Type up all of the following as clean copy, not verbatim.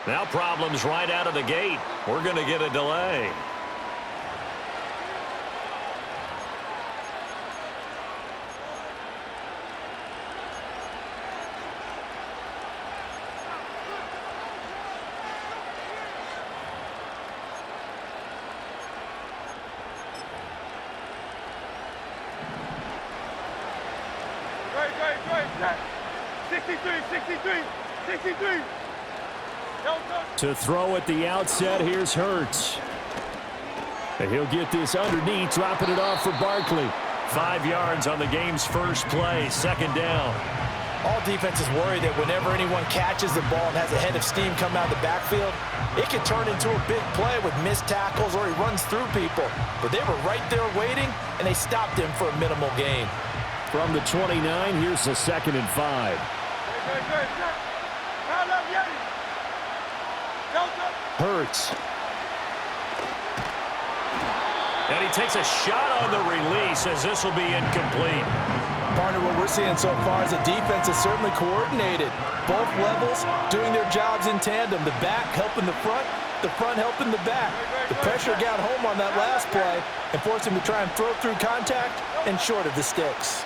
Now problems right out of the gate. We're going to get a delay. Great. 63. To throw at the outset, here's Hurts. And he'll get this underneath, dropping it off for Barkley. 5 yards on the game's first play, second down. All defenses worry that whenever anyone catches the ball and has a head of steam come out of the backfield, it can turn into a big play with missed tackles or he runs through people. But they were right there waiting, and they stopped him for a minimal gain. From the 29, here's the 2nd and 5. Hurts. And he takes a shot on the release as this will be incomplete. Partner, what we're seeing so far is the defense is certainly coordinated. Both levels doing their jobs in tandem. The back helping the front helping the back. The pressure got home on that last play and forced him to try and throw through contact and short of the sticks.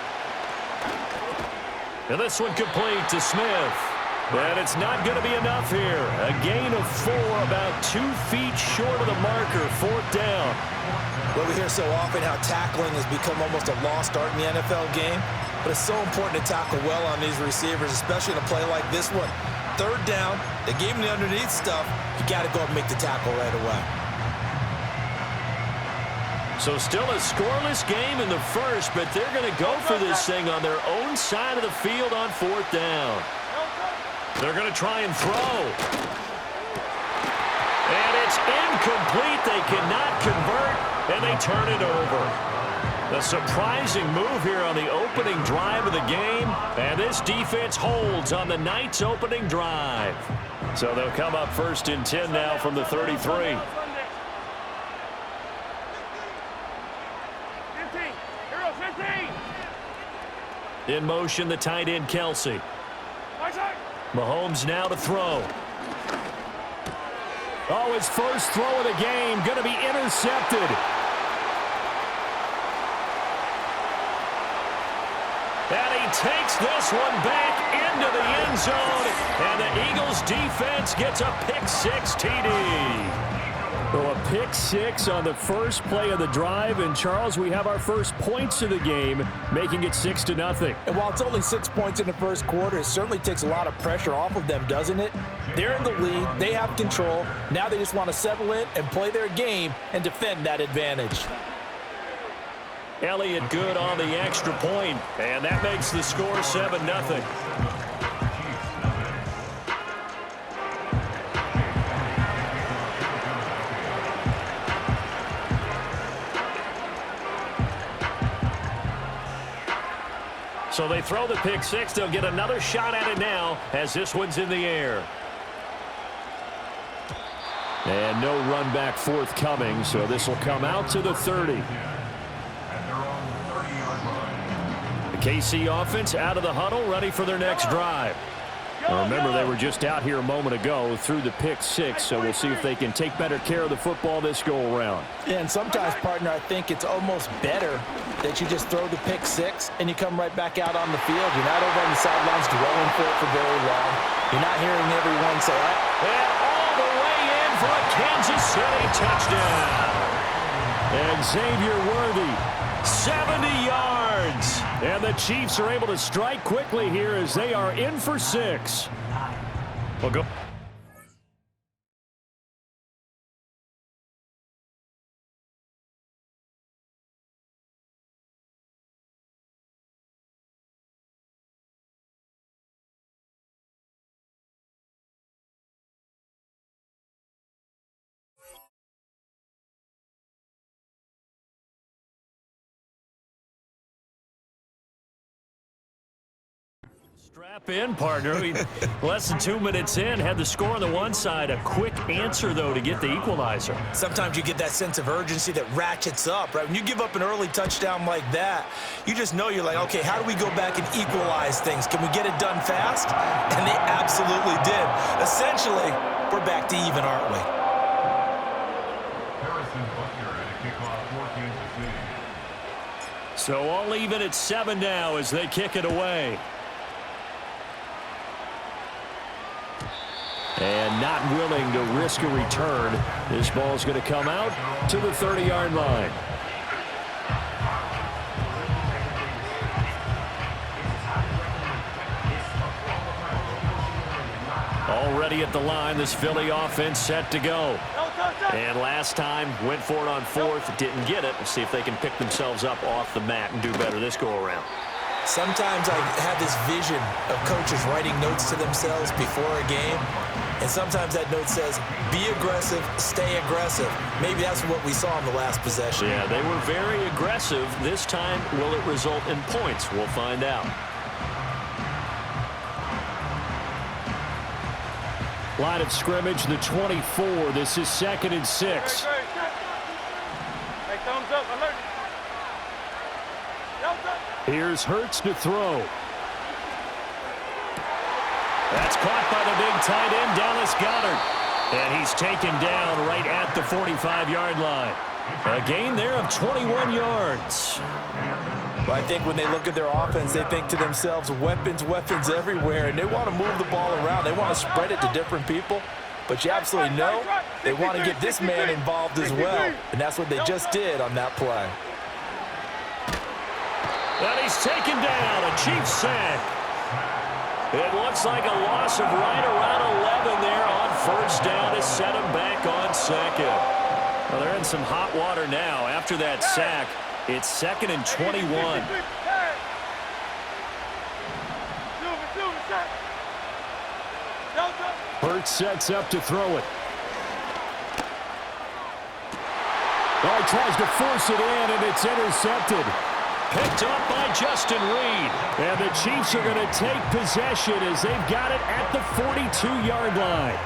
And this one complete to Smith. And it's not going to be enough here. A gain of 4, about 2 feet short of the marker, 4th down. Well, we hear so often how tackling has become almost a lost art in the NFL game, but it's so important to tackle well on these receivers, especially in a play like this one. 3rd down, they gave him the underneath stuff. You got to go and make the tackle right away. So still a scoreless game in the first, but they're going to go for this thing on their own side of the field on 4th down. They're going to try and throw. And it's incomplete. They cannot convert, and they turn it over. A surprising move here on the opening drive of the game, and this defense holds on the night's opening drive. So they'll come up 1st and 10 now from the 33. In motion, the tight end, Kelsey. Mahomes now to throw. Oh, his first throw of the game going to be intercepted. And he takes this one back into the end zone. And the Eagles defense gets a pick-6 TD. So a pick-6 on the first play of the drive. And, Charles, we have our first points of the game, making it 6-0. And while it's only 6 points in the first quarter, it certainly takes a lot of pressure off of them, doesn't it? They're in the lead. They have control. Now they just want to settle in and play their game and defend that advantage. Elliott good on the extra point, and that makes the score 7-0. So they throw the pick-6. They'll get another shot at it now as this one's in the air. And no run back forthcoming, so this will come out to the 30. The KC offense out of the huddle, ready for their next drive. Now remember, they were just out here a moment ago through the pick-6, so we'll see if they can take better care of the football this go-around. Yeah, and sometimes, partner, I think it's almost better that you just throw the pick-6 and you come right back out on the field. You're not over on the sidelines dwelling for it for very long. You're not hearing everyone say, and all the way in for a Kansas City touchdown. And Xavier Worthy, 70 yards. And the Chiefs are able to strike quickly here as they are in for 6. We'll go. Strap in, partner. Less than 2 minutes in, had the score on the one side. A quick answer, though, to get the equalizer. Sometimes you get that sense of urgency that ratchets up, right? When you give up an early touchdown like that, you just know you're like, okay, how do we go back and equalize things? Can we get it done fast? And they absolutely did. Essentially, we're back to even, aren't we? So all even at 7 now as they kick it away. And not willing to risk a return. This ball's going to come out to the 30-yard line. Already at the line, this Philly offense set to go. And last time, went for it on 4th, didn't get it. Let's see if they can pick themselves up off the mat and do better this go-around. Sometimes I have this vision of coaches writing notes to themselves before a game, and sometimes that note says, be aggressive, stay aggressive. Maybe that's what we saw in the last possession. Yeah, they were very aggressive. This time, will it result in points? We'll find out. Line of scrimmage, the 24. This is 2nd and 6. Hey, thumbs up, alert. Here's Hurts to throw. That's caught by the big tight end, Dallas Goedert. And he's taken down right at the 45-yard line. A gain there of 21 yards. Well, I think when they look at their offense, they think to themselves, weapons, weapons everywhere, and they want to move the ball around. They want to spread it to different people. But you absolutely know they want to get this man involved as well, and that's what they just did on that play. And he's taken down, a Chiefs sack. It looks like a loss of right around 11 there on 1st down to set him back on 2nd. Well, they're in some hot water now after that sack. It's 2nd and 21. Hurts sets up to throw it. Oh, he tries to force it in, and it's intercepted. Picked up by Justin Reed. And the Chiefs are going to take possession as they've got it at the 42-yard line.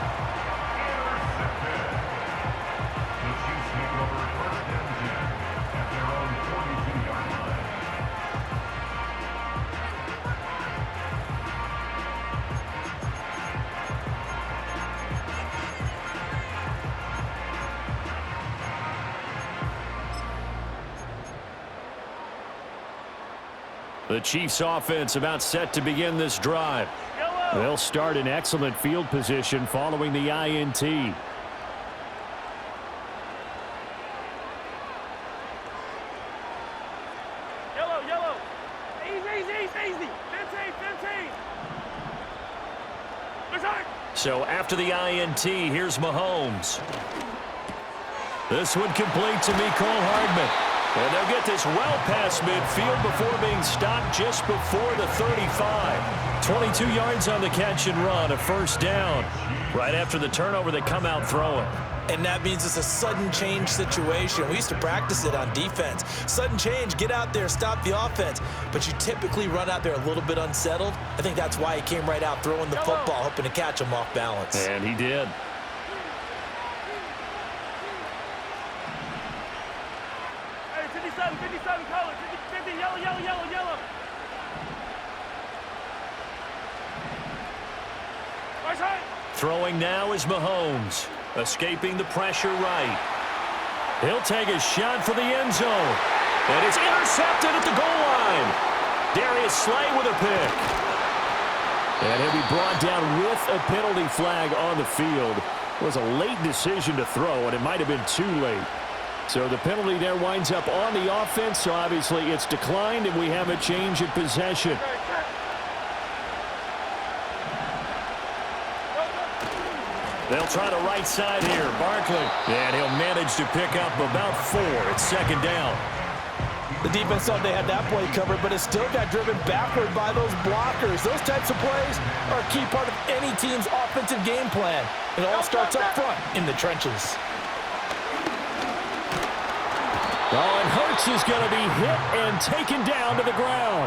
The Chiefs offense about set to begin this drive. They'll start in excellent field position following the INT. Yellow. Easy. 15. So after the INT, here's Mahomes. This one complete to Mecole Hardman. And they'll get this well past midfield before being stopped just before the 35. 22 yards on the catch and run, a 1st down. Right after the turnover, they come out throwing. And that means it's a sudden change situation. We used to practice it on defense. Sudden change, get out there, stop the offense. But you typically run out there a little bit unsettled. I think that's why he came right out throwing the football, hoping to catch him off balance. And he did. Hey, 57, colors. 50, yellow. Right. Throwing now is Mahomes. Escaping the pressure right. He'll take a shot for the end zone. And it's intercepted at the goal line. Darius Slay with a pick. And he'll be brought down with a penalty flag on the field. It was a late decision to throw, and it might have been too late. So the penalty there winds up on the offense, so obviously it's declined, and we have a change in possession. They'll try the right side here. Barkley. And he'll manage to pick up about 4. It's 2nd down. The defense thought they had that play covered, but it still got driven backward by those blockers. Those types of plays are a key part of any team's offensive game plan. It all starts up front in the trenches. Oh, and Hurts is going to be hit and taken down to the ground.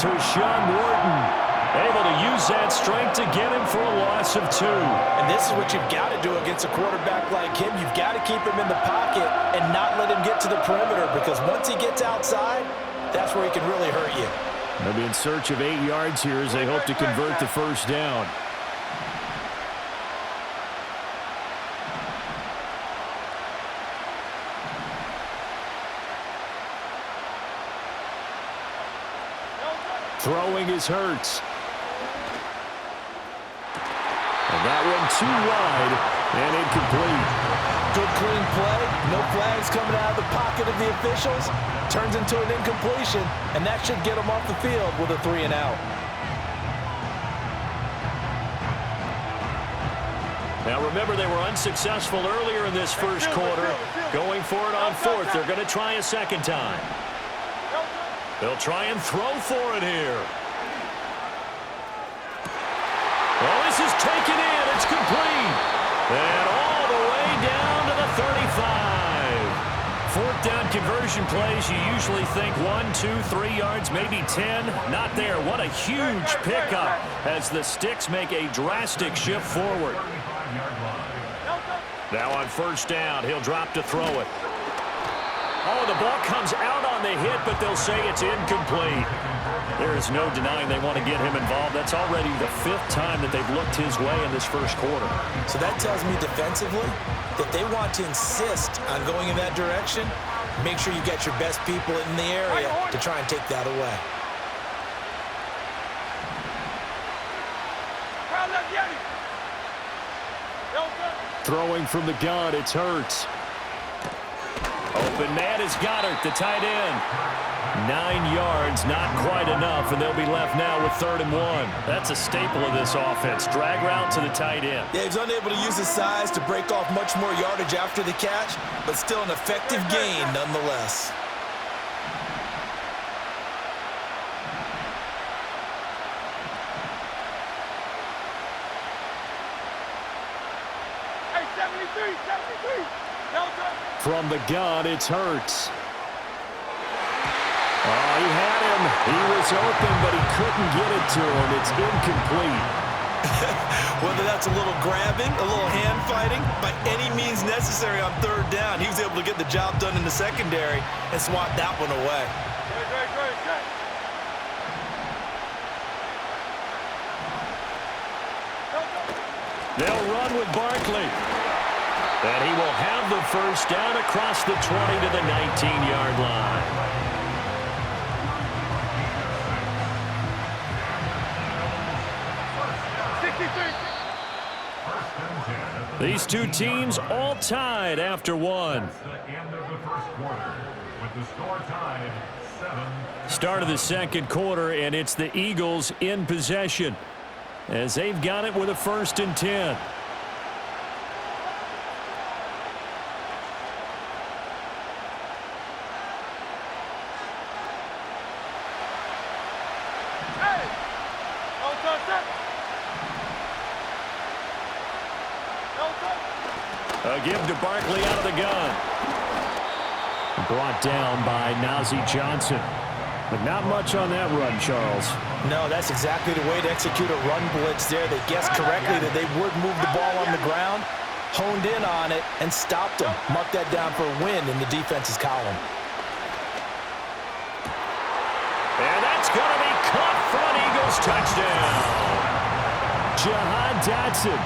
To Sean Wharton. Able to use that strength to get him for a loss of 2. And this is what you've got to do against a quarterback like him. You've got to keep him in the pocket and not let him get to the perimeter, because once he gets outside, that's where he can really hurt you. They'll be in search of 8 yards here as they hope to convert the 1st down. Throwing is Hurts. And that one too wide and incomplete. Good clean play. No flags coming out of the pocket of the officials. Turns into an incompletion, and that should get them off the field with a 3 and out. Now remember, they were unsuccessful earlier in this first quarter. Going for it on fourth. They're going to try a second time. They'll try and throw for it here. Well, this is taken in. It's complete. And all the way down to the 35. Fourth down conversion plays, you usually think 1, 2, 3 yards, maybe 10. Not there. What a huge pickup as the Sticks make a drastic shift forward. Now on first down, he'll drop to throw it. Oh, the ball comes out on the hit, but they'll say it's incomplete. There is no denying they want to get him involved. That's already the 5th time that they've looked his way in this first quarter. So that tells me defensively that they want to insist on going in that direction. Make sure you get your best people in the area to try and take that away. Throwing from the gun, it's Hurts. Open man is Goddard, the tight end. 9 yards, not quite enough, and they'll be left now with 3rd and 1. That's a staple of this offense. Drag route to the tight end. Yeah, he's unable to use his size to break off much more yardage after the catch, but still an effective gain nonetheless. From the gun, it's Hurts. Oh, he had him. He was open, but he couldn't get it to him. It's incomplete. Whether that's a little grabbing, a little hand fighting, by any means necessary on 3rd down, he was able to get the job done in the secondary and swat that one away. They'll run with Barkley. And he will have the first down across the 20 to the 19-yard line. These two teams all tied after one. Start of the second quarter, and it's the Eagles in possession as they've got it with a 1st and 10. A give to Barkley out of the gun. Brought down by Nazeeh Johnson. But not much on that run, Charles. No, that's exactly the way to execute a run blitz there. They guessed correctly that they would move the ball on the ground, honed in on it, and stopped them. Mark that down for a win in the defense's column. And that's going to be caught for an Eagles touchdown. Jahan Dotson,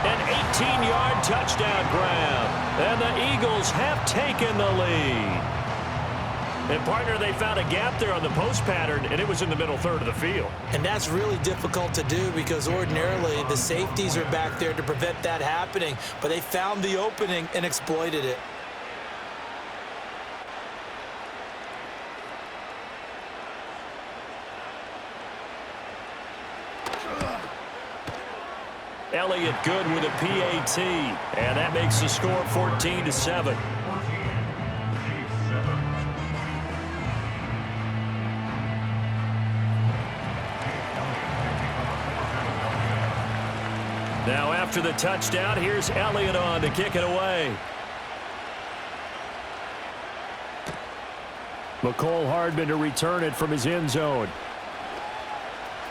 an 18-yard touchdown grab. And the Eagles have taken the lead. And, partner, they found a gap there on the post pattern, and it was in the middle 3rd of the field. And that's really difficult to do because ordinarily the safeties are back there to prevent that happening. But they found the opening and exploited it. Elliott good with a PAT, and that makes the score 14-7. Now after the touchdown, here's Elliott on to kick it away. McCole Hardman to return it from his end zone.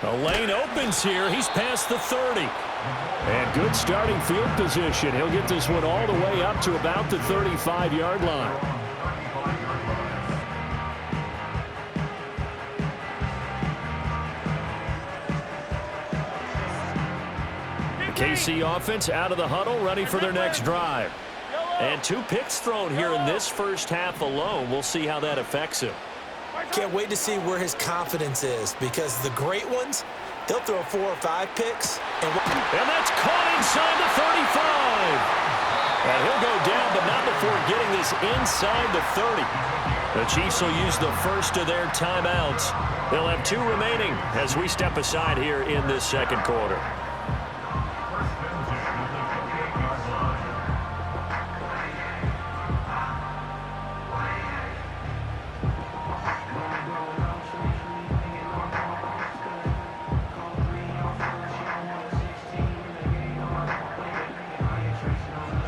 The lane opens here. He's past the 30. And good starting field position. He'll get this one all the way up to about the 35-yard line. The KC offense out of the huddle, ready for their next drive. And 2 picks thrown here in this first half alone. We'll see how that affects him. Can't wait to see where his confidence is, because the great ones, they'll throw 4 or 5 picks. And that's caught inside the 35. And he'll go down, but not before getting this inside the 30. The Chiefs will use the first of their timeouts. They'll have 2 remaining as we step aside here in this second quarter.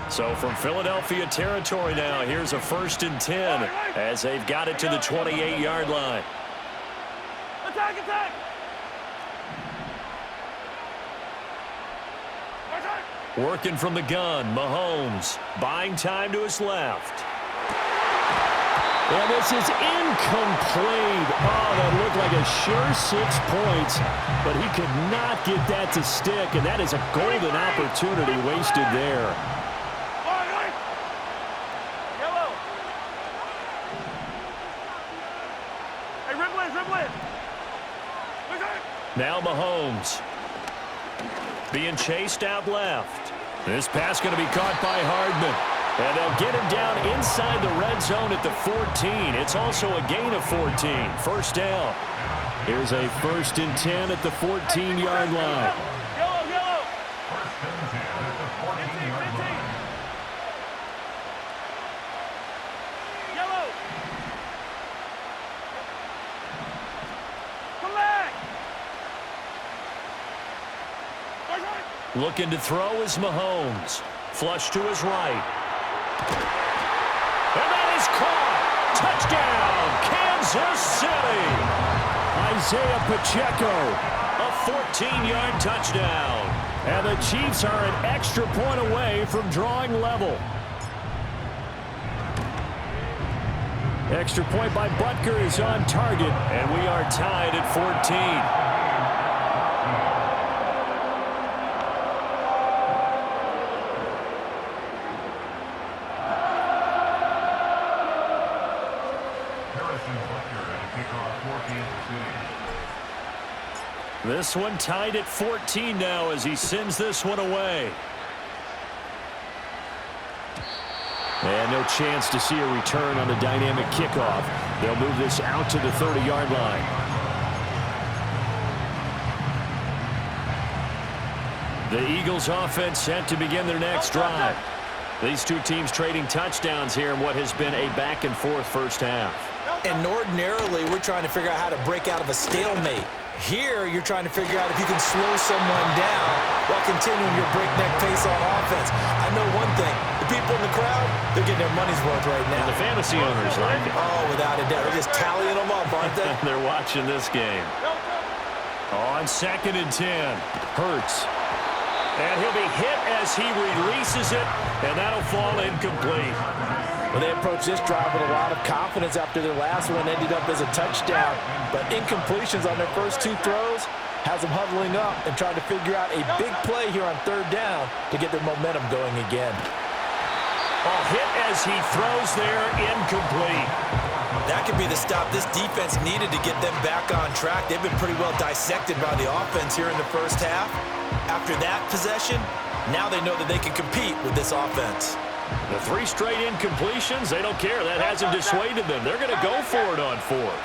So from Philadelphia territory now, here's a 1st and 10 as they've got it to the 28-yard line. Attack, attack! Working from the gun, Mahomes buying time to his left. And this is incomplete. Oh, that looked like a sure 6 points, but he could not get that to stick, and that is a golden opportunity wasted there. Now Mahomes being chased out left. This pass going to be caught by Hardman. And they'll get him down inside the red zone at the 14. It's also a gain of 14. First down. Here's a 1st and 10 at the 14-yard line. Yellow, yellow. 15, 15. Yellow. Come back. Looking to throw is Mahomes. Flush to his right. And that is caught. Touchdown, Kansas City. Isaiah Pacheco, a 14-yard touchdown. And the Chiefs are an extra point away from drawing level. Extra point by Butker is on target, and we are tied at 14. This one tied at 14 now as he sends this one away. And no chance to see a return on the dynamic kickoff. They'll move this out to the 30-yard line. The Eagles offense set to begin their next drive. These 2 teams trading touchdowns here in what has been a back-and-forth first half. And ordinarily, we're trying to figure out how to break out of a stalemate. Here, you're trying to figure out if you can slow someone down while continuing your breakneck pace on offense. I know one thing. The people in the crowd, they're getting their money's worth right now. And the fantasy owners like it. Oh, without a doubt. They're just tallying them up, aren't they? They're watching this game. On 2nd and 10, Hurts. And he'll be hit as he releases it, and that'll fall incomplete. Well, they approached this drive with a lot of confidence after their last one ended up as a touchdown. But incompletions on their first 2 throws has them huddling up and trying to figure out a big play here on 3rd down to get their momentum going again. A hit as he throws there, incomplete. That could be the stop this defense needed to get them back on track. They've been pretty well dissected by the offense here in the first half. After that possession, now they know that they can compete with this offense. The 3 straight incompletions, they don't care. That hasn't dissuaded them. They're going to go for it on 4th.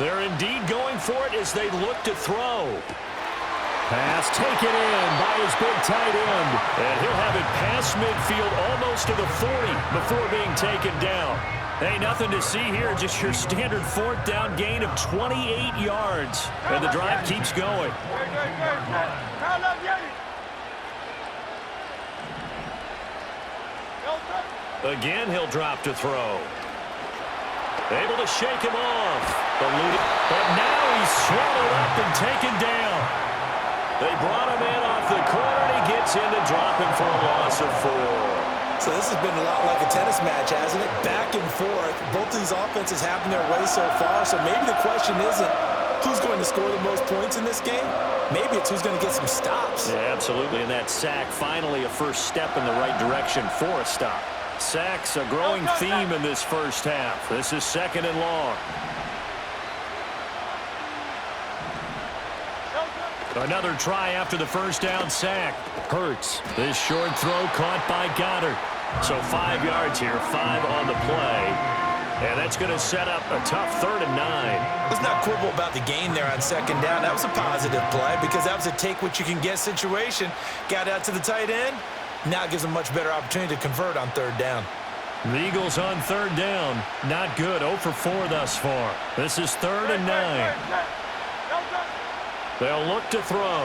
They're indeed going for it as they look to throw. Pass taken in by his big tight end. And he'll have it past midfield almost to the 40 before being taken down. Hey, nothing to see here, just your standard 4th down gain of 28 yards. And the drive keeps going. Again, he'll drop to throw. Able to shake him off. But now he's swallowed up and taken down. They brought him in off the corner, and he gets in to drop him for a loss of 4. So this has been a lot like a tennis match, hasn't it? Back and forth. Both of these offenses having their way so far. So maybe the question isn't who's going to score the most points in this game. Maybe it's who's going to get some stops. Yeah, absolutely. And that sack, finally a first step in the right direction for a stop. Sacks, a growing theme in this first half. This is 2nd and long. Another try after the first down sack. Hurts. This short throw caught by Goddard. So 5 yards here, 5 on the play. And that's going to set up a tough 3rd and 9. Let's not quibble about the gain there on 2nd down. That was a positive play because that was a take-what-you-can-get situation. Got out to the tight end. Now it gives them a much better opportunity to convert on 3rd down. The Eagles on 3rd down. Not good. 0 for 4 thus far. This is 3rd and 9. They'll look to throw.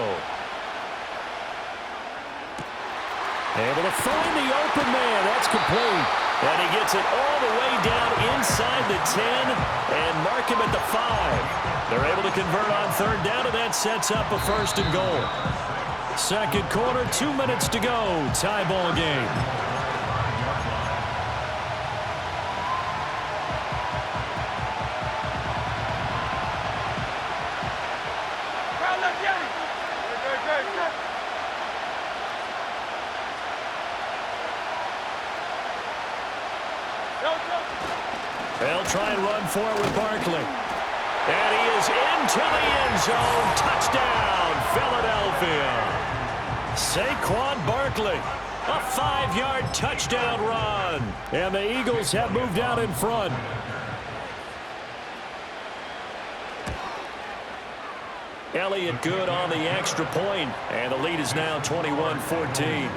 Able to find the open man. That's complete. And he gets it all the way down inside the 10 and mark him at the 5. They're able to convert on 3rd down, and that sets up a 1st and goal. 2nd quarter, 2 minutes to go. Tie ball game. They'll try and run for it with Barkley. And he is into the end zone. Touchdown, Philadelphia. Saquon Barkley, a 5-yard touchdown run. And the Eagles have moved out in front. Elliott good on the extra point, and the lead is now 21-14.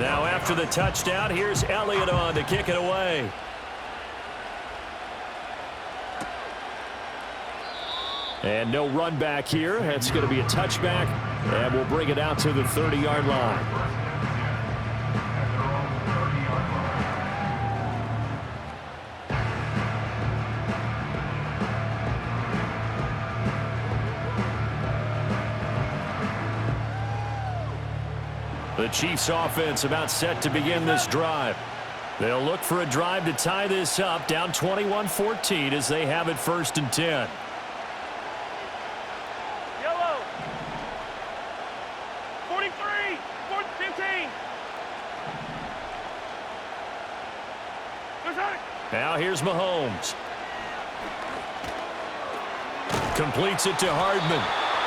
Now after the touchdown, here's Elliott on to kick it away. And no run back here. It's going to be a touchback, and we'll bring it out to the 30-yard line. The Chiefs offense about set to begin this drive. They'll look for a drive to tie this up, down 21-14 as they have it 1st and 10. Yellow. 43, 15. Now here's Mahomes. Completes it to Hardman.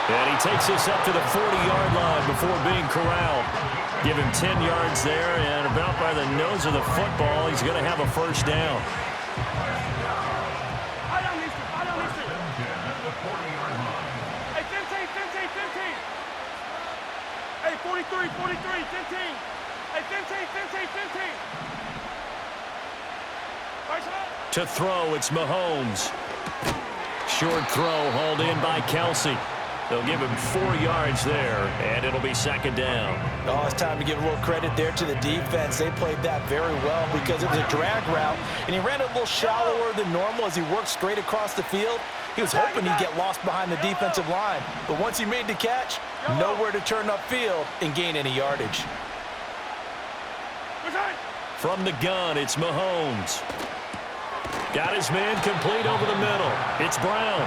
And he takes this up to the 40-yard line before being corralled. Give him 10 yards there, and about by the nose of the football, he's going to have a 1st down. I don't need to. Hey, 15. Hey, 43, 15. Hey, 15. To throw, it's Mahomes. Short throw hauled in by Kelsey. They'll give him 4 yards there, and it'll be 2nd down. Oh, it's time to give a little credit there to the defense. They played that very well because it was a drag route, and he ran a little shallower than normal as he worked straight across the field. He was hoping he'd get lost behind the defensive line, but once he made the catch, nowhere to turn upfield and gain any yardage. From the gun, it's Mahomes. Got his man complete over the middle. It's Brown.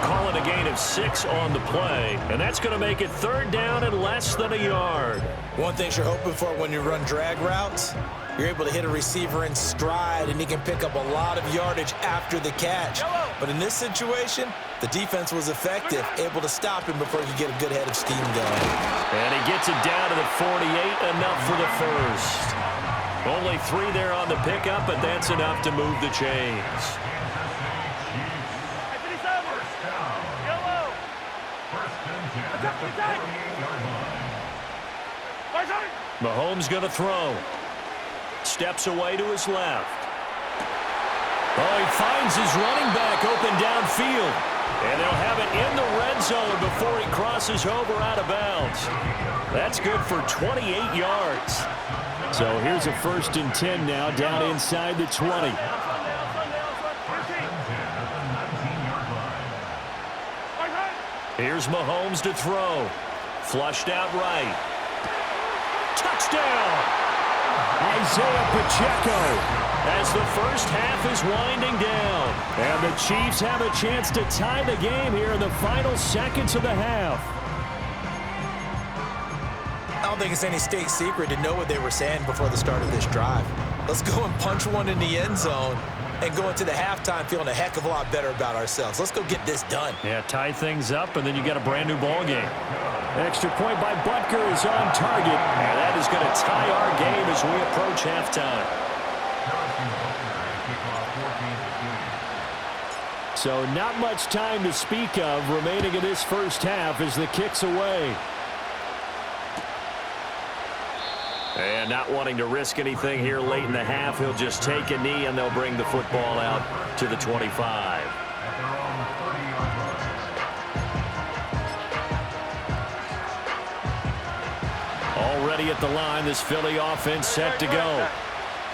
Calling a gain of 6 on the play, and that's going to make it 3rd down and less than a yard. One thing you're hoping for when you run drag routes, you're able to hit a receiver in stride, and he can pick up a lot of yardage after the catch. But in this situation, the defense was effective, able to stop him before he could get a good head of steam going. And he gets it down to the 48, enough for the 1st. Only 3 there on the pickup, but that's enough to move the chains. Mahomes going to throw. Steps away to his left. Oh, he finds his running back open downfield. And they'll have it in the red zone before he crosses over out of bounds. That's good for 28 yards. So here's a 1st and 10 now, down inside the 20. Here's Mahomes to throw. Flushed out right. Touchdown! Isaiah Pacheco as the first half is winding down. And the Chiefs have a chance to tie the game here in the final seconds of the half. don't think it's any state secret to know what they were saying before the start of this drive. Let's go and punch one in the end zone and go into the halftime feeling a heck of a lot better about ourselves. Let's go get this done. Yeah, tie things up, and then you got a brand new ball game. Extra point by Butker is on target, and that is going to tie our game as we approach halftime. So not much time to speak of remaining in this first half as the kick's away. And not wanting to risk anything here late in the half, he'll just take a knee and they'll bring the football out to the 25. Already at the line, this Philly offense set to go.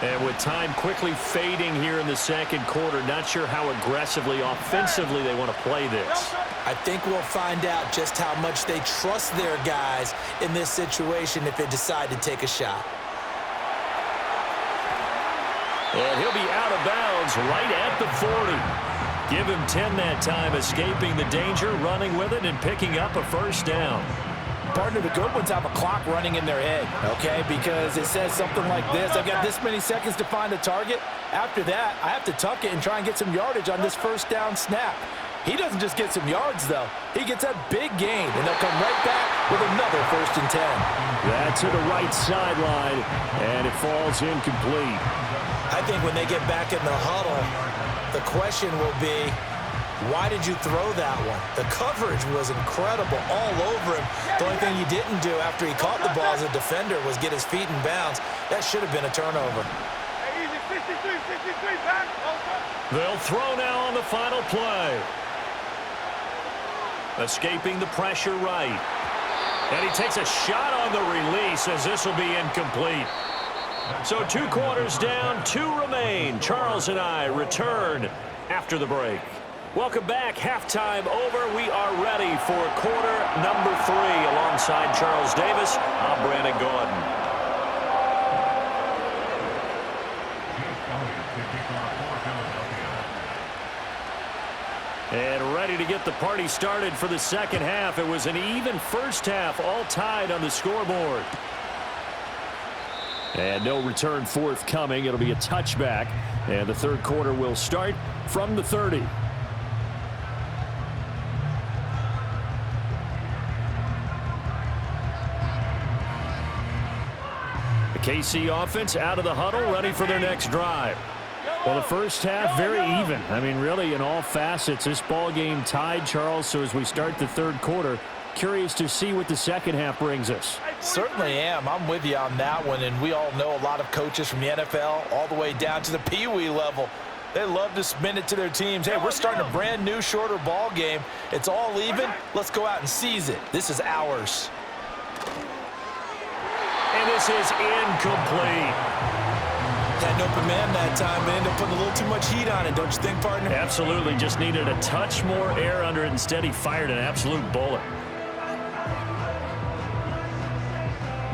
And with time quickly fading here in the second quarter, not sure how aggressively, offensively they want to play this. I think we'll find out just how much they trust their guys in this situation if they decide to take a shot. And he'll be out of bounds right at the 40. Give him 10 that time, escaping the danger, running with it, and picking up a first down. Partner, the good ones have a clock running in their head, okay? Because it says something like this: I've got this many seconds to find a target. After that, I have to tuck it and try and get some yardage on this first down snap. He doesn't just get some yards, though. He gets a big gain, and they'll come right back with another 1st and 10. That's to the right sideline, and it falls incomplete. I think when they get back in the huddle, the question will be, why did you throw that one? The coverage was incredible all over him. The only thing he didn't do after he caught the ball as a defender was get his feet in bounds. That should have been a turnover. Easy, 63, back. They'll throw now on the final play. Escaping the pressure right. And he takes a shot on the release as this will be incomplete. So 2 quarters down, 2 remain. Charles and I return after the break. Welcome back. Halftime over. We are ready for quarter number 3. Alongside Charles Davis, I'm Brandon Gordon. And ready to get the party started for the second half. It was an even first half, all tied on the scoreboard. And no return forthcoming. It'll be a touchback. And the third quarter will start from the 30. The KC offense out of the huddle, ready for their next drive. Well, the first half, very even. I mean, really, in all facets, this ball game tied, Charles. So as we start the third quarter, curious to see what the second half brings us. Certainly am. I'm with you on that one. And we all know a lot of coaches from the NFL all the way down to the Pee-wee level. They love to spin it to their teams. Hey, we're starting a brand new, shorter ball game. It's all even. Let's go out and seize it. This is ours. And this is incomplete. Had an open man that time, but ended up putting a little too much heat on it, don't you think, partner? Absolutely. Just needed a touch more air under it. Instead, he fired an absolute bullet.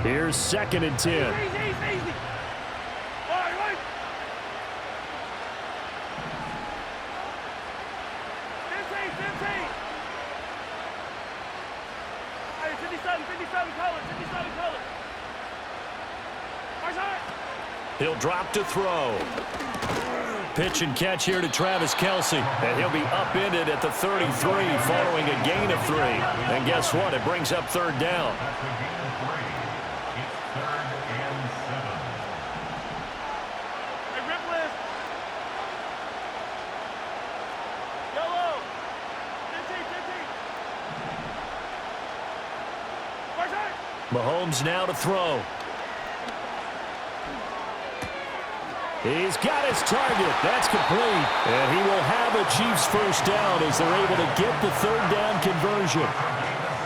Here's 2nd and 10. Easy. Right. 15. Hey, 57 color. He'll drop to throw. Pitch and catch here to Travis Kelce. And he'll be upended at the 33 following a gain of 3. And guess what? It brings up 3rd down. Yellow. 15. Mahomes now to throw. He's got his target. That's complete. And he will have a Chiefs first down as they're able to get the 3rd down conversion.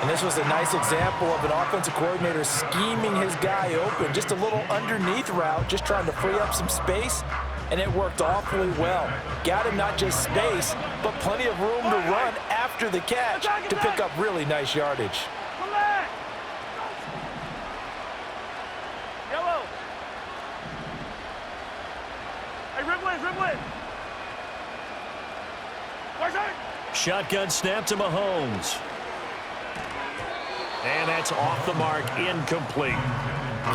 And this was a nice example of an offensive coordinator scheming his guy open. Just a little underneath route, just trying to free up some space. And it worked awfully well. Got him not just space, but plenty of room to run after the catch to pick up really nice yardage. Yellow. Hey, Ribblin. Shotgun snap to Mahomes. And that's off the mark, incomplete.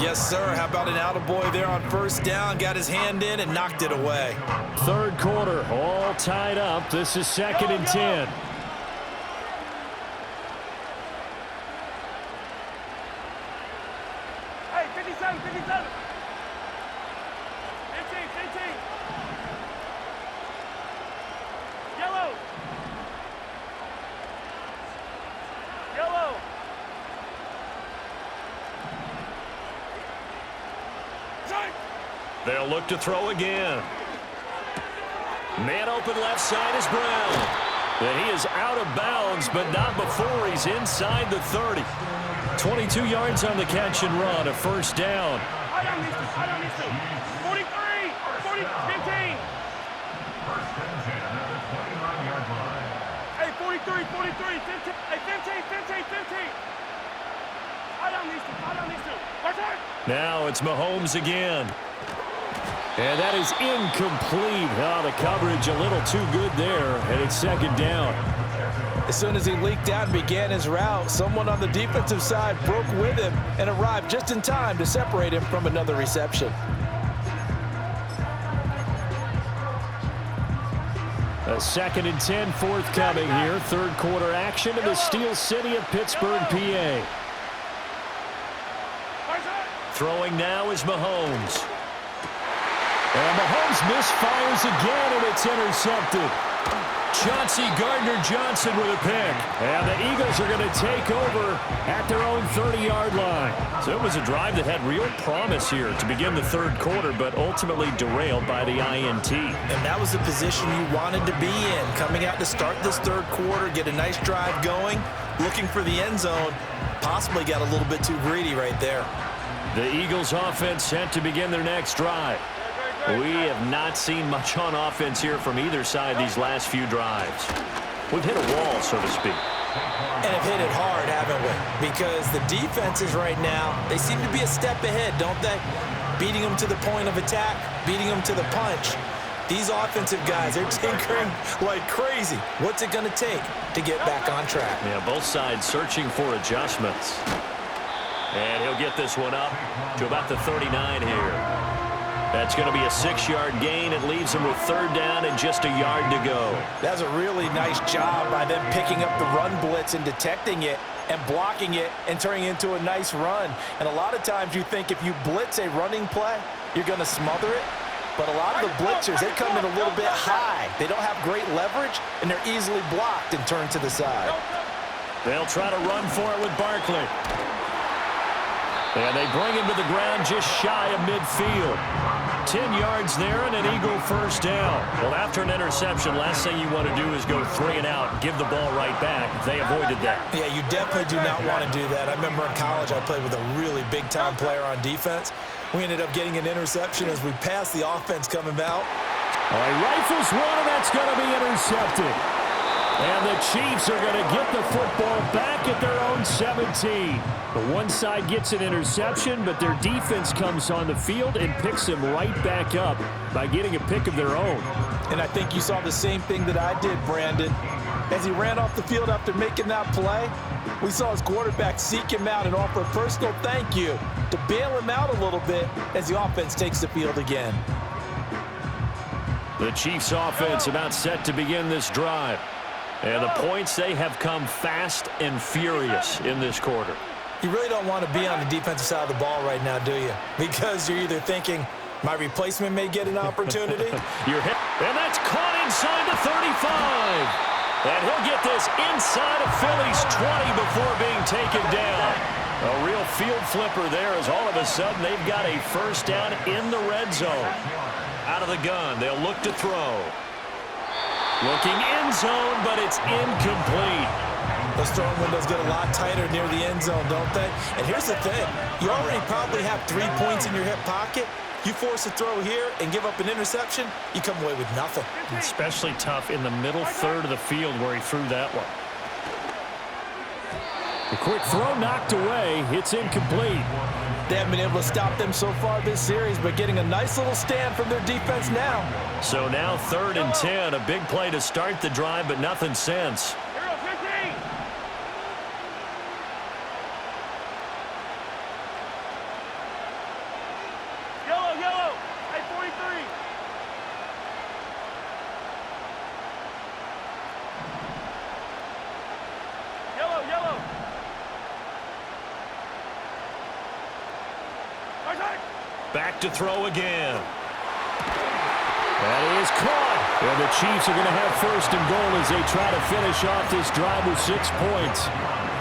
Yes, sir. How about an attaboy there on first down? Got his hand in and knocked it away. Third quarter, all tied up. This is 2nd and 10. Hey, 57, 57. 15, 15. Yellow. Yellow. They'll look to throw again. Man open left side is Brown. And he is out of bounds, but not before he's inside the 30. 22 yards on the catch and run, a first down. I don't need to. 43, 40, 15. Hey, 43, 43, 15. Hey, 15, 15. I don't need to. Watch out. Now it's Mahomes again. And that is incomplete. Oh, the coverage a little too good there, and it's 2nd down. As soon as he leaked out and began his route, someone on the defensive side broke with him and arrived just in time to separate him from another reception. A 2nd and 10 forthcoming here. Third quarter action in the Steel City of Pittsburgh, PA. Throwing now is Mahomes. And Mahomes misfires again, and it's intercepted. Chauncey Gardner-Johnson with a pick. And the Eagles are going to take over at their own 30-yard line. So it was a drive that had real promise here to begin the third quarter, but ultimately derailed by the INT. And that was the position you wanted to be in. Coming out to start this third quarter, get a nice drive going, looking for the end zone. Possibly got a little bit too greedy right there. The Eagles offense set to begin their next drive. We have not seen much on offense here from either side these last few drives. We've hit a wall, so to speak. And have hit it hard, haven't we? Because the defenses right now, they seem to be a step ahead, don't they? Beating them to the point of attack, beating them to the punch. These offensive guys, they're tinkering like crazy. What's it going to take to get back on track? Yeah, both sides searching for adjustments. And he'll get this one up to about the 39 here. That's going to be a 6-yard gain. It leaves him with third down and just a yard to go. That's a really nice job by them picking up the run blitz and detecting it and blocking it and turning it into a nice run. And a lot of times you think if you blitz a running play, you're going to smother it. But a lot of the blitzers, they come in a little bit high. They don't have great leverage, and they're easily blocked and turned to the side. They'll try to run for it with Barkley. And they bring him to the ground just shy of midfield. 10 yards there and an Eagle first down. Well, after an interception, last thing you want to do is go 3 and out, give the ball right back. They avoided that. Yeah, you definitely do not want to do that. I remember in college I played with a really big-time player on defense. We ended up getting an interception as we passed the offense coming out. All right, rifles one, and that's going to be intercepted. And the Chiefs are going to get the football back at their own 17. The one side gets an interception, but their defense comes on the field and picks them right back up by getting a pick of their own. And I think you saw the same thing that I did, Brandon. As he ran off the field after making that play, we saw his quarterback seek him out and offer a personal thank you to bail him out a little bit as the offense takes the field again. The Chiefs offense about set to begin this drive. And the points, they have come fast and furious in this quarter. You really don't want to be on the defensive side of the ball right now, do you? Because you're either thinking, my replacement may get an opportunity. You're hit, and that's caught inside the 35. And he'll get this inside of Philly's 20 before being taken down. A real field flipper there as all of a sudden they've got a first down in the red zone. Out of the gun, they'll look to throw. Looking end zone, but it's incomplete. Those throwing windows get a lot tighter near the end zone, don't they? And here's the thing. You already probably have 3 points in your hip pocket. You force a throw here and give up an interception, you come away with nothing. Especially tough in the middle third of the field where he threw that one. A quick throw knocked away. It's incomplete. They haven't been able to stop them so far this series, but getting a nice little stand from their defense now. So now 3rd and 10. A big play to start the drive, but nothing since. Back to throw again. That is caught. And the Chiefs are going to have first and goal as they try to finish off this drive with 6 points.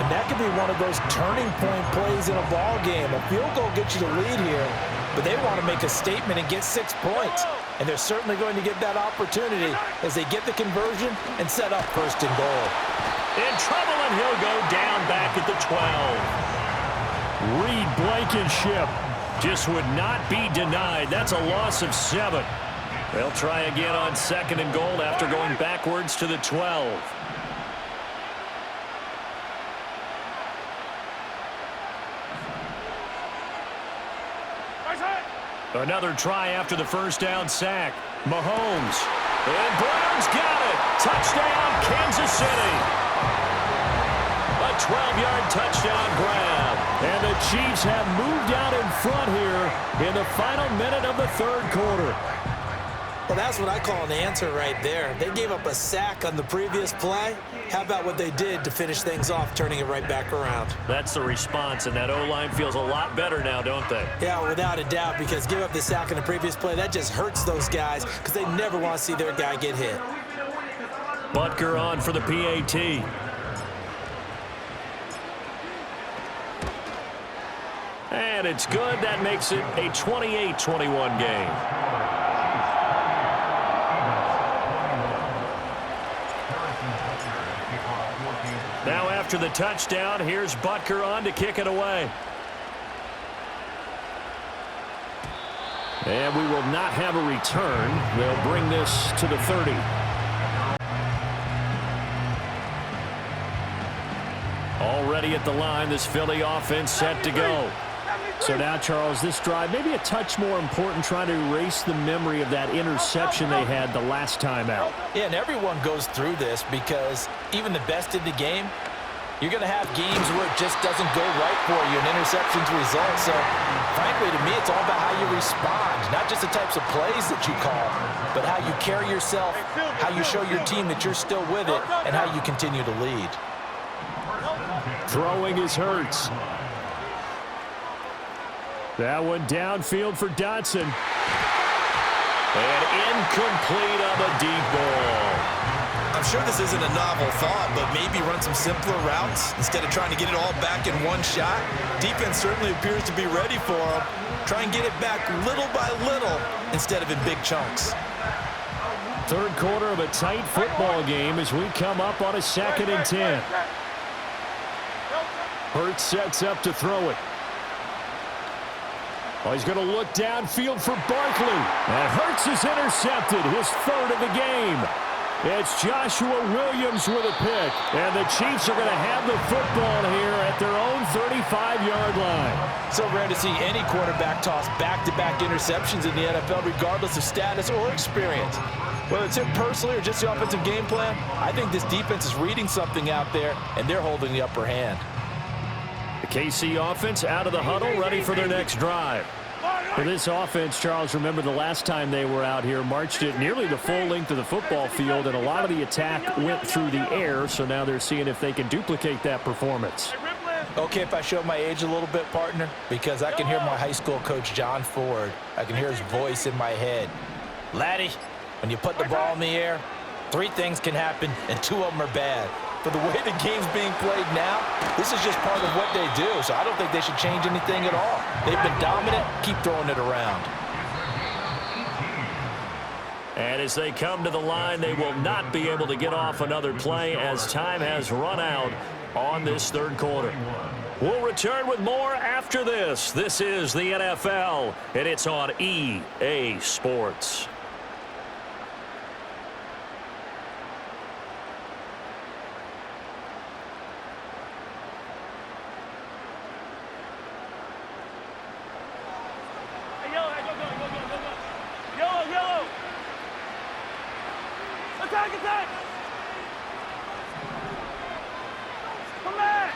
And that could be one of those turning point plays in a ball game. A field goal gets you the lead here, but they want to make a statement and get 6 points. And they're certainly going to get that opportunity as they get the conversion and set up first and goal. In trouble, and he'll go down back at the 12. Reed Blankenship just would not be denied. That's a loss of 7. They'll try again on second and goal after going backwards to the 12. Another try after the first down sack. Mahomes. And Brown's got it. Touchdown, Kansas City. A 12-yard touchdown grab. And the Chiefs have moved out in front here in the final minute of the third quarter. Well, that's what I call an answer right there. They gave up a sack on the previous play. How about what they did to finish things off, turning it right back around? That's the response, and that O-line feels a lot better now, don't they? Yeah, without a doubt, because give up the sack on the previous play, that just hurts those guys because they never want to see their guy get hit. Butker on for the PAT. And it's good. That makes it a 28-21 game. Now after the touchdown, here's Butker on to kick it away. And we will not have a return. They'll bring this to the 30. Already at the line, this Philly offense set to go. So now, Charles, this drive maybe a touch more important, trying to erase the memory of that interception they had the last time out. Yeah, and everyone goes through this because even the best in the game, you're going to have games where it just doesn't go right for you and interceptions result. So, frankly, to me, it's all about how you respond, not just the types of plays that you call, but how you carry yourself, how you show your team that you're still with it, and how you continue to lead. Throwing is Hurts. That one downfield for Dotson. And incomplete on the deep ball. I'm sure this isn't a novel thought, but maybe run some simpler routes instead of trying to get it all back in one shot. Defense certainly appears to be ready for them. Try and get it back little by little instead of in big chunks. Third quarter of a tight football game as we come up on a 2nd and 10. Hurts sets up to throw it. Oh, he's going to look downfield for Barkley. And Hurts is intercepted, his 3rd of the game. It's Joshua Williams with a pick. And the Chiefs are going to have the football here at their own 35-yard line. So rare to see any quarterback toss back-to-back interceptions in the NFL, regardless of status or experience. Whether it's him personally or just the offensive game plan, I think this defense is reading something out there, and they're holding the upper hand. The KC offense out of the huddle, ready for their next drive. For this offense, Charles, remember the last time they were out here, marched it nearly the full length of the football field, and a lot of the attack went through the air, so now they're seeing if they can duplicate that performance. Okay, if I show my age a little bit, partner, because I can hear my high school coach, John Ford. I can hear his voice in my head. Laddie, when you put the ball in the air, 3 things can happen, and 2 of them are bad. For the way the game's being played now, this is just part of what they do, so I don't think they should change anything at all. They've been dominant. Keep throwing it around. And as they come to the line, they will not be able to get off another play as time has run out on this third quarter. We'll return with more after this. This is the NFL, and it's on EA Sports. Attack! Come back!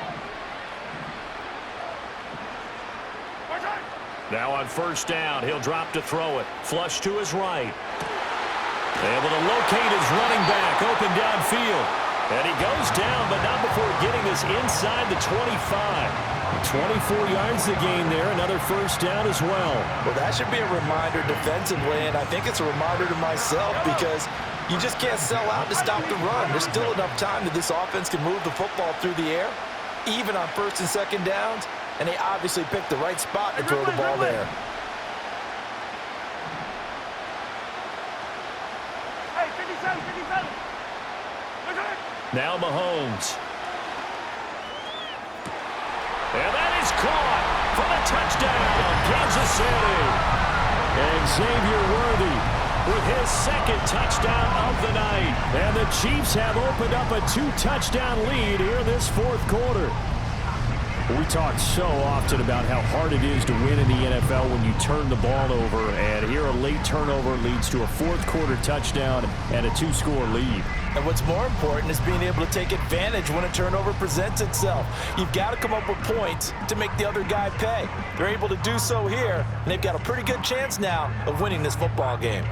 Now on first down, he'll drop to throw it. Flush to his right. Able to locate his running back, open downfield. And he goes down, but not before getting this inside the 25. 24 yards to gain there, another first down as well. Well, that should be a reminder defensively, and I think it's a reminder to myself because you just can't sell out to stop the run. There's still enough time that this offense can move the football through the air, even on first and second downs, and they obviously picked the right spot to throw the ball there. Hey, 57, 57. Look at it. Now Mahomes. And that is caught for the touchdown, Kansas City. And Xavier Worthy with his second touchdown of the night. And the Chiefs have opened up a 2-touchdown lead here in this fourth quarter. We talk so often about how hard it is to win in the NFL when you turn the ball over. And here a late turnover leads to a fourth quarter touchdown and a 2-score lead. And what's more important is being able to take advantage when a turnover presents itself. You've got to come up with points to make the other guy pay. They're able to do so here, and they've got a pretty good chance now of winning this football game.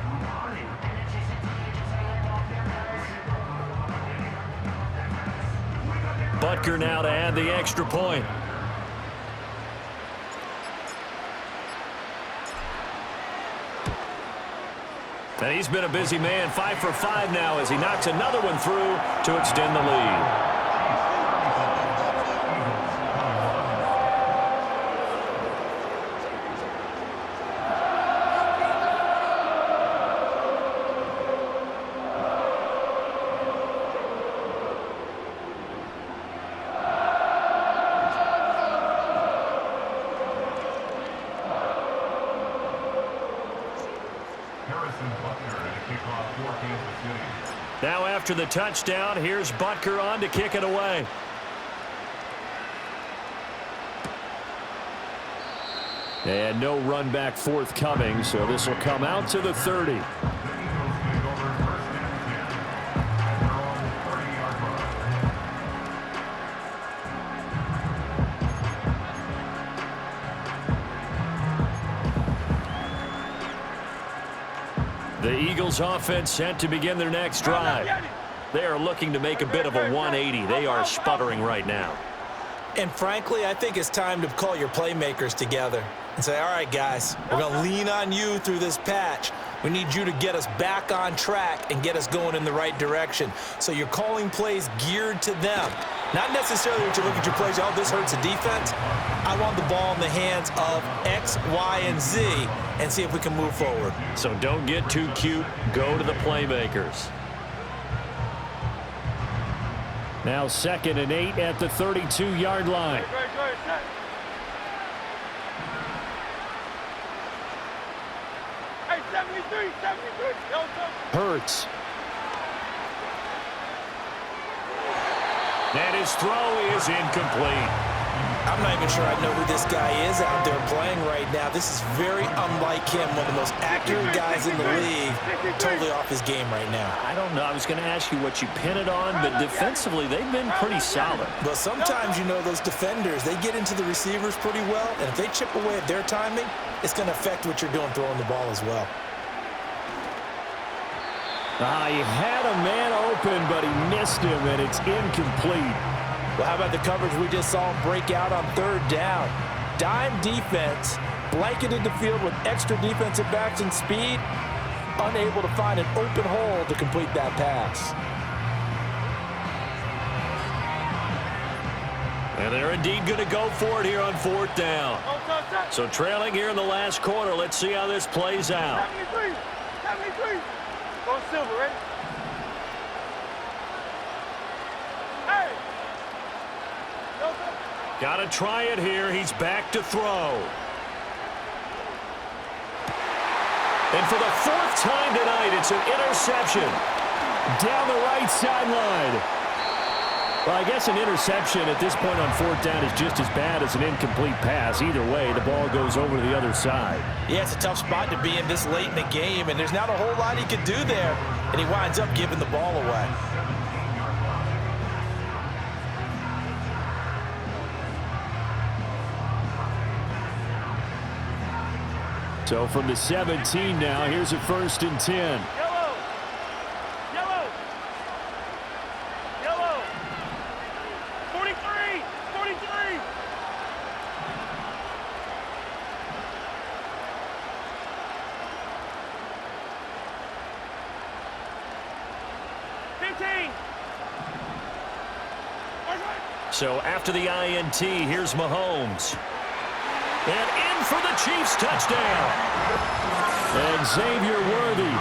Butker now to add the extra point. And he's been a busy man, 5 for 5 now as he knocks another one through to extend the lead. Now after the touchdown, here's Butker on to kick it away. And no run back forthcoming, so this will come out to the 30. The Eagles offense set to begin their next drive. They are looking to make a bit of a 180. They are sputtering right now. And frankly, I think it's time to call your playmakers together and say, all right, guys, we're going to lean on you through this patch. We need you to get us back on track and get us going in the right direction. So you're calling plays geared to them. Not necessarily that you look at your plays, oh, this hurts the defense. I want the ball in the hands of X, Y, and Z and see if we can move forward. So don't get too cute. Go to the playmakers. Now 2nd and 8 at the 32-yard line. Hey, 73, 73. Hurts. And his throw is incomplete. I'm not even sure I know who this guy is out there playing right now. This is very unlike him, one of the most accurate guys in the league. Totally off his game right now. I don't know. I was going to ask you what you pin it on, but defensively they've been pretty solid. But sometimes, you know, those defenders, they get into the receivers pretty well, and if they chip away at their timing, it's going to affect what you're doing throwing the ball as well. He had a man open, but he missed him, and it's incomplete. Well, how about the coverage we just saw him break out on 3rd down? Dime defense, blanketed the field with extra defensive backs and speed, unable to find an open hole to complete that pass. And they're indeed going to go for it here on 4th down. So trailing here in the last quarter, let's see how this plays out. 73, 73. Go Silver, ready? Hey! Got to try it here. He's back to throw. And for the 4th time tonight, it's an interception. Down the right sideline. Well, I guess an interception at this point on 4th down is just as bad as an incomplete pass. Either way, the ball goes over to the other side. Yeah, it's a tough spot to be in this late in the game, and there's not a whole lot he could do there, and he winds up giving the ball away. So from the 17 now, here's a 1st and 10. Yellow! Yellow! Yellow! 15. So after the INT, here's Mahomes. And in for the Chiefs touchdown. And Xavier Worthy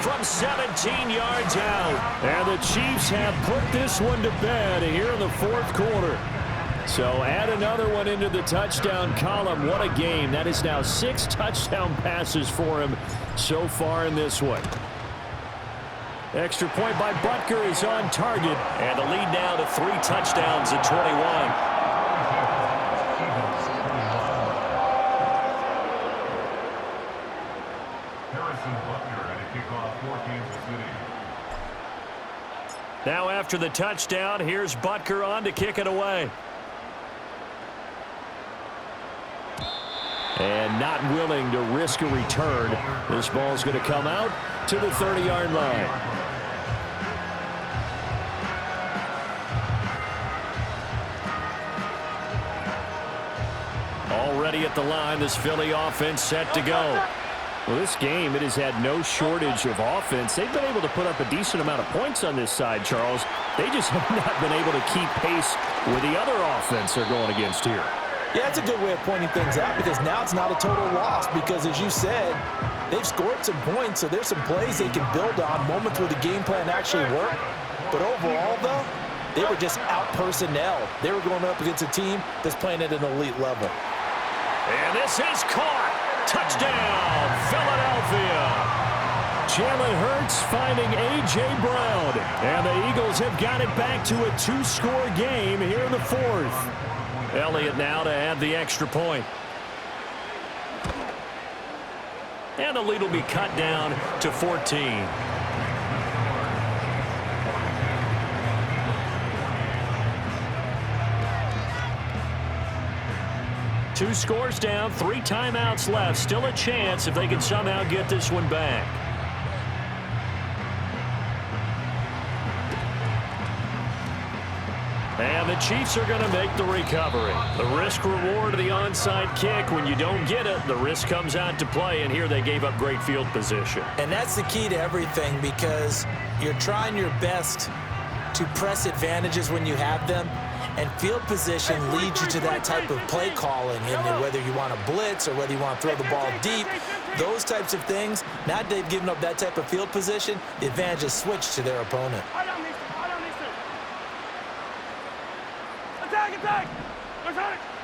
from 17 yards out. And the Chiefs have put this one to bed here in the fourth quarter. So add another one into the touchdown column. What a game. That is now 6 touchdown passes for him so far in this one. Extra point by Butker is on target. And the lead now to 3 touchdowns at 21. Now after the touchdown, here's Butker on to kick it away. And not willing to risk a return. This ball's going to come out to the 30-yard line. Already at the line, this Philly offense set to go. Well, this game, it has had no shortage of offense. They've been able to put up a decent amount of points on this side, Charles. They just have not been able to keep pace with the other offense they're going against here. Yeah, it's a good way of pointing things out because now it's not a total loss because, as you said, they've scored some points, so there's some plays they can build on, moments where the game plan actually worked. But overall, though, they were just out-personnel. They were going up against a team that's playing at an elite level. And this is caught. Touchdown, Philadelphia. Jalen Hurts finding A.J. Brown. And the Eagles have got it back to a 2-score game here in the fourth. Elliott now to add the extra point. And the lead will be cut down to 14. Two scores down, 3 timeouts left. Still a chance if they can somehow get this one back. And the Chiefs are going to make the recovery. The risk-reward of the onside kick. When you don't get it, the risk comes out to play, and here they gave up great field position. And that's the key to everything because you're trying your best to press advantages when you have them. And field position leads you to that type of play calling, and whether you want to blitz or whether you want to throw the ball deep, those types of things. Now they've given up that type of field position, the advantage is switched to their opponent.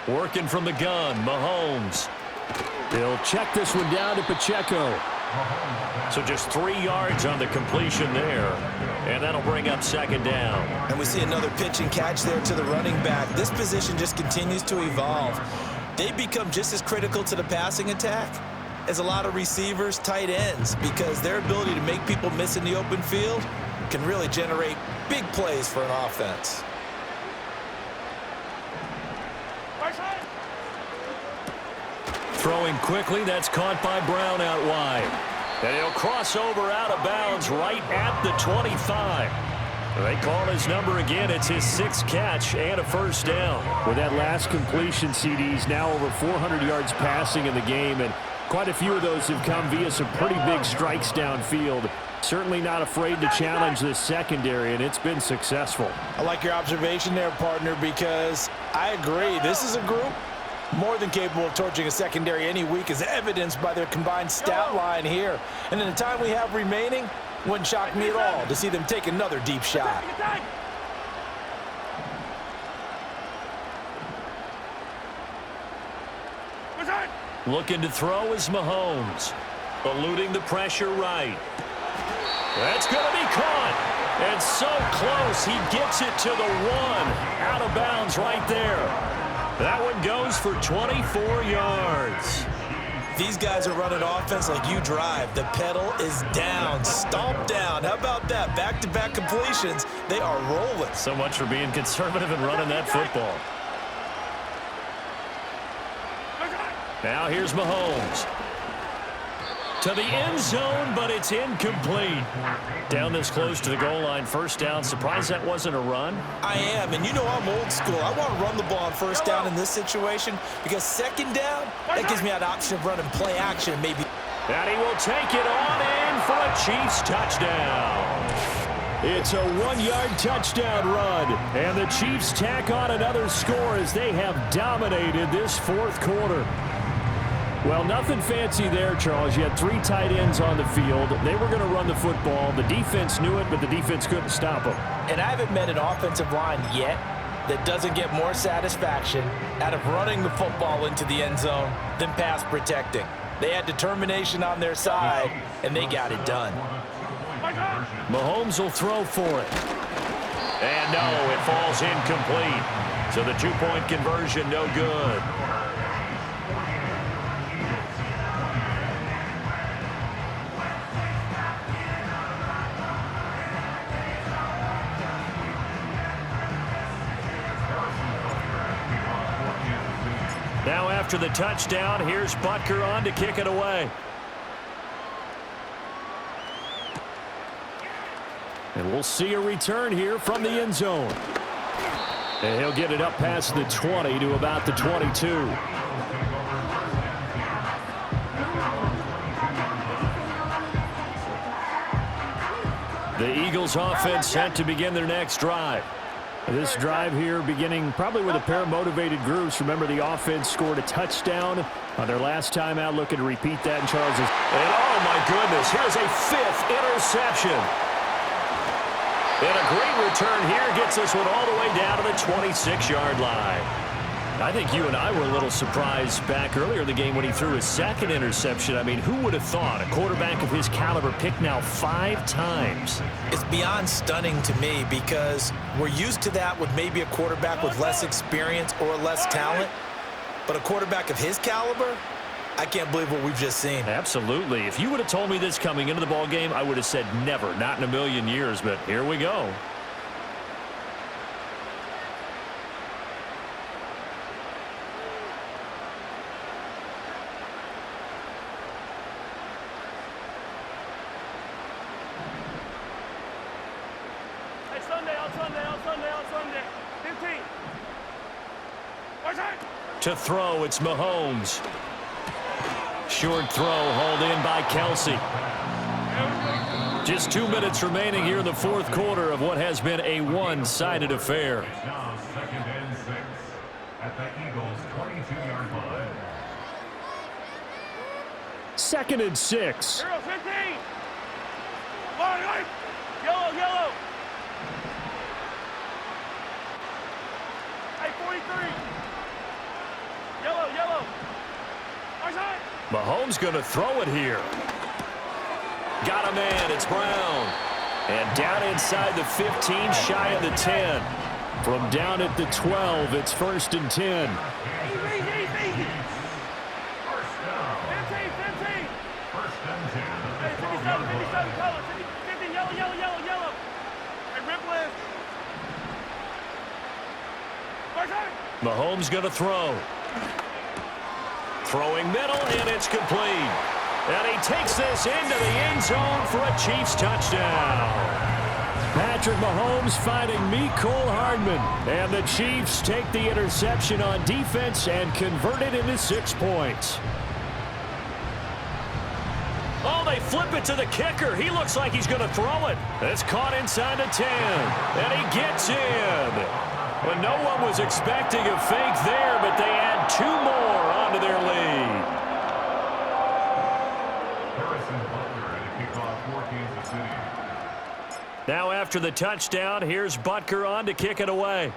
Working from the gun, Mahomes. He'll check this one down to Pacheco. So just 3 yards on the completion there. And that'll bring up second down. And we see another pitch and catch there to the running back. This position just continues to evolve. They become just as critical to the passing attack as a lot of receivers, tight ends, because their ability to make people miss in the open field can really generate big plays for an offense. Throwing quickly, that's caught by Brown out wide. And he'll cross over out of bounds right at the 25. They call his number again. It's his 6th catch and a first down. With that last completion, CDs now over 400 yards passing in the game, and quite a few of those have come via some pretty big strikes downfield. Certainly not afraid to challenge this secondary, and it's been successful. I like your observation there, partner, because I agree. This is a group more than capable of torching a secondary any week, as evidenced by their combined stat line here. And in the time we have remaining, wouldn't shock me at all to see them take another deep shot. Looking to throw is Mahomes. Eluding the pressure right. That's going to be caught. And so close, he gets it to the 1. Out of bounds right there. That one goes for 24 yards. These guys are running offense like you drive. The pedal is down, stomp down. How about that? Back-to-back completions. They are rolling. So much for being conservative and running that football. Now here's Mahomes. To the end zone, but it's incomplete. Down this close to the goal line, first down. Surprised that wasn't a run? I am, and you know I'm old school. I want to run the ball on first down in this situation because second down, that gives me an option of running play action maybe. And he will take it on in for a Chiefs touchdown. It's a one-yard touchdown run. And the Chiefs tack on another score as they have dominated this fourth quarter. Well, nothing fancy there, Charles. You had 3 tight ends on the field. They were going to run the football. The defense knew it, but the defense couldn't stop them. And I haven't met an offensive line yet that doesn't get more satisfaction out of running the football into the end zone than pass protecting. They had determination on their side, and they got it done. Mahomes will throw for it. And no, it falls incomplete. So the 2-point conversion, no good. Now after the touchdown, here's Butker on to kick it away. And we'll see a return here from the end zone. And he'll get it up past the 20 to about the 22. The Eagles offense set to begin their next drive. This drive here beginning probably with a pair of motivated groups. Remember, the offense scored a touchdown on their last time out. Looking to repeat that in Charles's. And oh my goodness, here's a 5th interception. And a great return here gets this one all the way down to the 26-yard line. I think you and I were a little surprised back earlier in the game when he threw his 2nd interception. I mean, who would have thought a quarterback of his caliber picked now 5 times? It's beyond stunning to me because we're used to that with maybe a quarterback with less experience or less talent. But a quarterback of his caliber, I can't believe what we've just seen. Absolutely. If you would have told me this coming into the ball game, I would have said never, not in a million years. But here we go. Sunday. 15. To throw, it's Mahomes. Short throw, hauled in by Kelsey. Just 2 minutes remaining here in the fourth quarter of what has been a one-sided affair. Now 2nd and 6 at the Eagles' 22-yard line. 2nd and 6. 15. Yellow. Hey, 43. Yellow. Mahomes going to throw it here. Got a man, it's Brown. And down inside the 15, shy of the 10. From down at the 12, it's 1st and 10. Easy. 15. 1st and 10. Hey, 57 color. 50, yellow. Hey, Ripley. Mahomes going to throw. Throwing middle, and it's complete. And he takes this into the end zone for a Chiefs touchdown. Patrick Mahomes finding Mecole Hardman. And the Chiefs take the interception on defense and convert it into 6 points. Oh, they flip it to the kicker. He looks like he's going to throw it. It's caught inside the 10. And he gets in. Well, no one was expecting a fake there, but they add 2 more onto their lead. Now after the touchdown, here's Butker on to kick it away.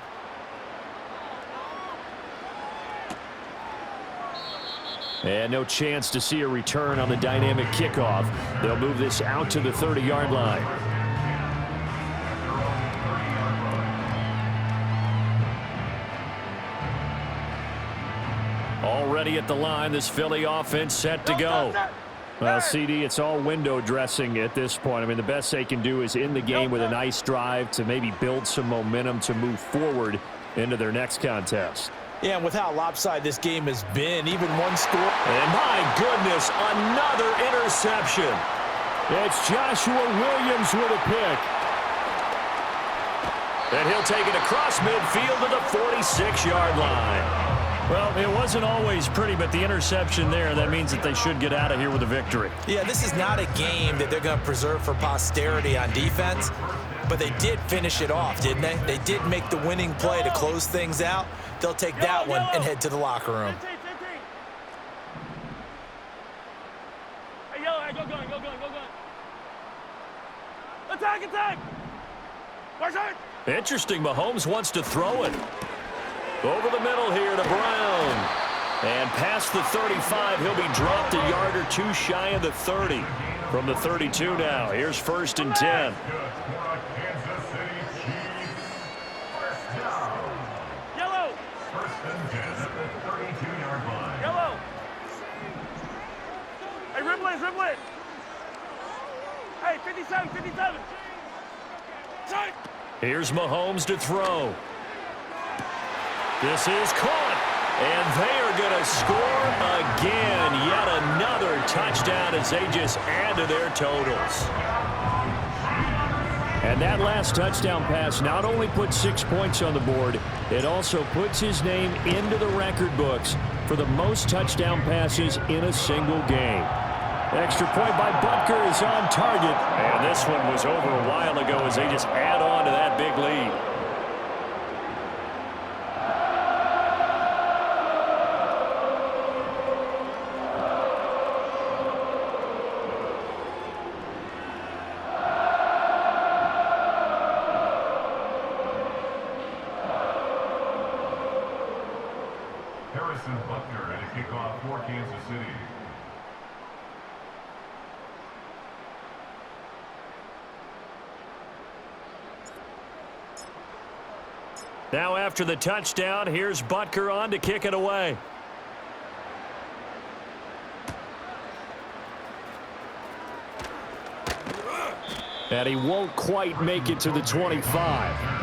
And no chance to see a return on the dynamic kickoff. They'll move this out to the 30-yard line. Already at the line, this Philly offense set to go. Well, CD, it's all window dressing at this point. I mean, the best they can do is in the game with a nice drive to maybe build some momentum to move forward into their next contest. Yeah, and with how lopsided this game has been, even one score. And my goodness, another interception. It's Joshua Williams with a pick. And he'll take it across midfield to the 46-yard line. Well, it wasn't always pretty, but the interception there, that means that they should get out of here with a victory. Yeah, this is not a game that they're going to preserve for posterity on defense. But they did finish it off, didn't they? They did make the winning play to close things out. They'll take that one and head to the locker room. 15. Hey, yellow, hey, go going. Attack! Watch out! Interesting, Mahomes wants to throw it. Over the middle here to Brown. And past the 35, he'll be dropped a yard or two shy of the 30. From the 32 now, here's 1st and 10. Yellow! First and 10 at the 32-yard line. Yellow! Hey, ribble it! Hey, 57! Shot! Here's Mahomes to throw. This is caught. And they are going to score again. Yet another touchdown as they just add to their totals. And that last touchdown pass not only puts 6 points on the board, it also puts his name into the record books for the most touchdown passes in a single game. Extra point by Butker is on target. And this one was over a while ago as they just add on to that big lead. Butker at a kickoff for Kansas City. Now after the touchdown, here's Butker on to kick it away. And he won't quite make it to the 25.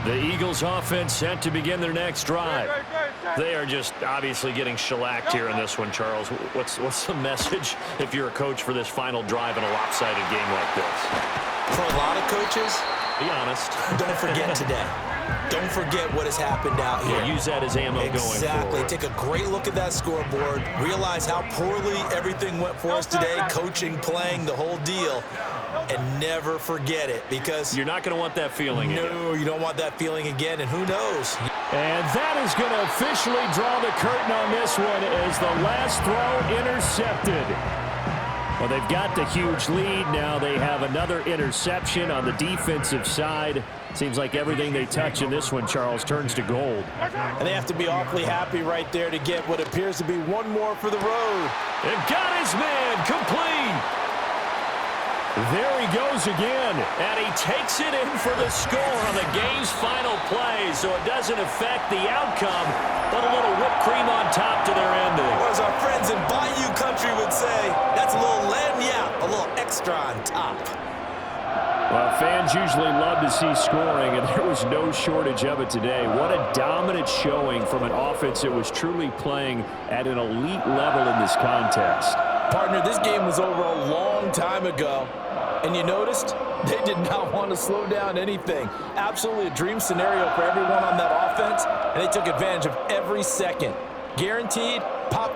The Eagles offense set to begin their next drive. They are just obviously getting shellacked here in this one, Charles. What's the message if you're a coach for this final drive in a lopsided game like this? For a lot of coaches, be honest. Don't forget today. Don't forget what has happened out here. Yeah, use that as ammo going forward. Exactly. Take a great look at that scoreboard. Realize how poorly everything went for us today. Coaching, playing, the whole deal. And never forget it, because you're not going to want that feeling again. No, you don't want that feeling again, and who knows? And that is going to officially draw the curtain on this one as the last throw intercepted. Well, they've got the huge lead. Now they have another interception on the defensive side. Seems like everything they touch in this one, Charles, turns to gold. And they have to be awfully happy right there to get what appears to be one more for the road. And got his man complete. There he goes again, and he takes it in for the score on the game's final play, so it doesn't affect the outcome, but a little whipped cream on top to their ending. Or as our friends in Bayou Country would say, that's a little lagniappe, a little extra on top. Well, fans usually love to see scoring, and there was no shortage of it today. What a dominant showing from an offense that was truly playing at an elite level in this contest. Partner, this game was over a long time ago. And you noticed they did not want to slow down anything. Absolutely a dream scenario for everyone on that offense, and they took advantage of every second. Guaranteed, pop